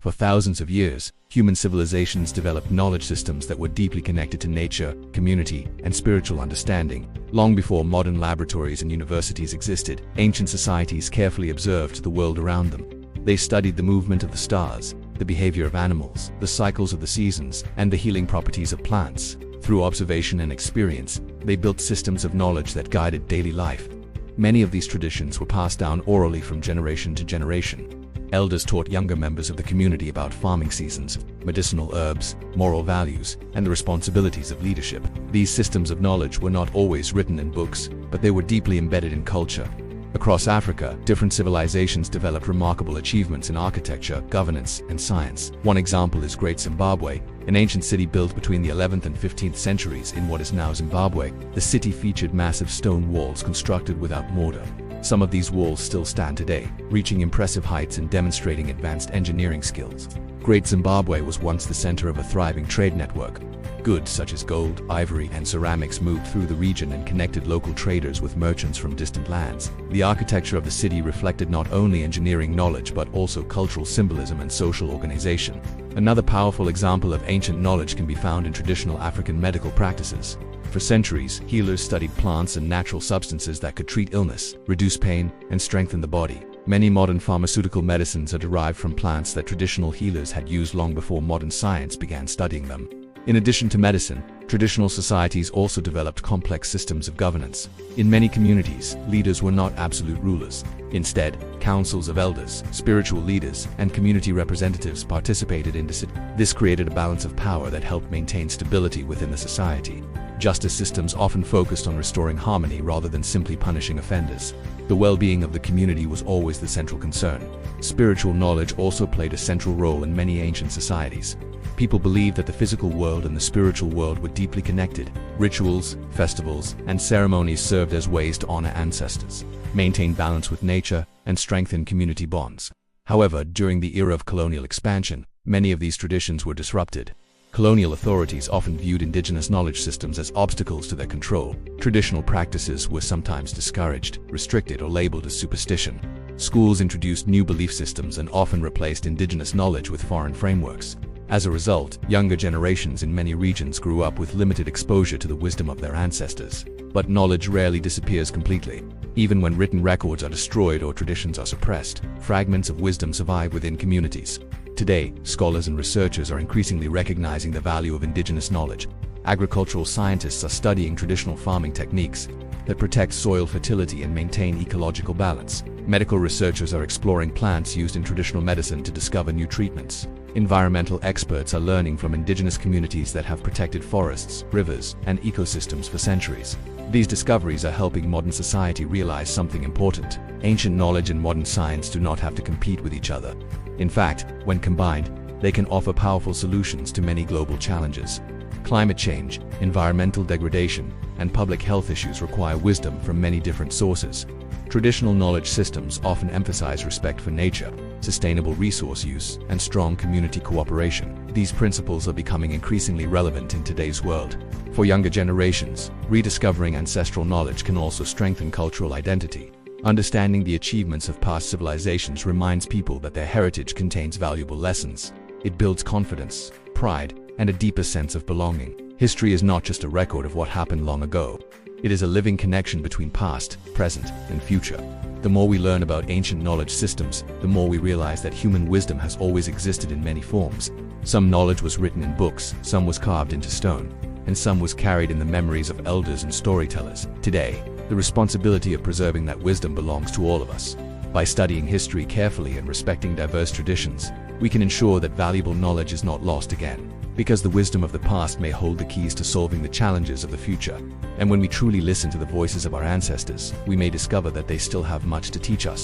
For thousands of years, human civilizations developed knowledge systems that were deeply connected to nature, community, and spiritual understanding. Long before modern laboratories and universities existed, ancient societies carefully observed the world around them. They studied the movement of the stars, the behavior of animals, the cycles of the seasons, and the healing properties of plants. Through observation and experience, they built systems of knowledge that guided daily life. Many of these traditions were passed down orally from generation to generation. Elders taught younger members of the community about farming seasons, medicinal herbs, moral values, and the responsibilities of leadership. These systems of knowledge were not always written in books, but they were deeply embedded in culture. Across Africa, different civilizations developed remarkable achievements in architecture, governance, and science. One example is Great Zimbabwe, an ancient city built between the 11th and 15th centuries in what is now Zimbabwe. The city featured massive stone walls constructed without mortar. Some of these walls still stand today, reaching impressive heights and demonstrating advanced engineering skills. Great Zimbabwe was once the center of a thriving trade network. Goods such as gold, ivory, and ceramics moved through the region and connected local traders with merchants from distant lands. The architecture of the city reflected not only engineering knowledge but also cultural symbolism and social organization. Another powerful example of ancient knowledge can be found in traditional African medical practices. For centuries, healers studied plants and natural substances that could treat illness, reduce pain, and strengthen the body. Many modern pharmaceutical medicines are derived from plants that traditional healers had used long before modern science began studying them. In addition to medicine, traditional societies also developed complex systems of governance. In many communities, leaders were not absolute rulers. Instead, councils of elders, spiritual leaders, and community representatives participated in decisions. This created a balance of power that helped maintain stability within the society. Justice systems often focused on restoring harmony rather than simply punishing offenders. The well-being of the community was always the central concern. Spiritual knowledge also played a central role in many ancient societies. People believed that the physical world and the spiritual world were deeply connected. Rituals, festivals, and ceremonies served as ways to honor ancestors, maintain balance with nature, and strengthen community bonds. However, during the era of colonial expansion, many of these traditions were disrupted. Colonial authorities often viewed indigenous knowledge systems as obstacles to their control. Traditional practices were sometimes discouraged, restricted, or labeled as superstition. Schools introduced new belief systems and often replaced indigenous knowledge with foreign frameworks. As a result, younger generations in many regions grew up with limited exposure to the wisdom of their ancestors. But knowledge rarely disappears completely. Even when written records are destroyed or traditions are suppressed, fragments of wisdom survive within communities. Today, scholars and researchers are increasingly recognizing the value of indigenous knowledge. Agricultural scientists are studying traditional farming techniques that protect soil fertility and maintain ecological balance. Medical researchers are exploring plants used in traditional medicine to discover new treatments. Environmental experts are learning from indigenous communities that have protected forests, rivers, and ecosystems for centuries. These discoveries are helping modern society realize something important. Ancient knowledge and modern science do not have to compete with each other. In fact, when combined, they can offer powerful solutions to many global challenges. Climate change, environmental degradation, and public health issues require wisdom from many different sources. Traditional knowledge systems often emphasize respect for nature, sustainable resource use, and strong community cooperation. These principles are becoming increasingly relevant in today's world. For younger generations, rediscovering ancestral knowledge can also strengthen cultural identity. Understanding the achievements of past civilizations reminds people that their heritage contains valuable lessons. It builds confidence, pride, and a deeper sense of belonging. History is not just a record of what happened long ago. It is a living connection between past, present, and future. The more we learn about ancient knowledge systems, the more we realize that human wisdom has always existed in many forms. Some knowledge was written in books, some was carved into stone, and some was carried in the memories of elders and storytellers. Today, the responsibility of preserving that wisdom belongs to all of us. By studying history carefully and respecting diverse traditions, we can ensure that valuable knowledge is not lost again. Because the wisdom of the past may hold the keys to solving the challenges of the future. And when we truly listen to the voices of our ancestors, we may discover that they still have much to teach us.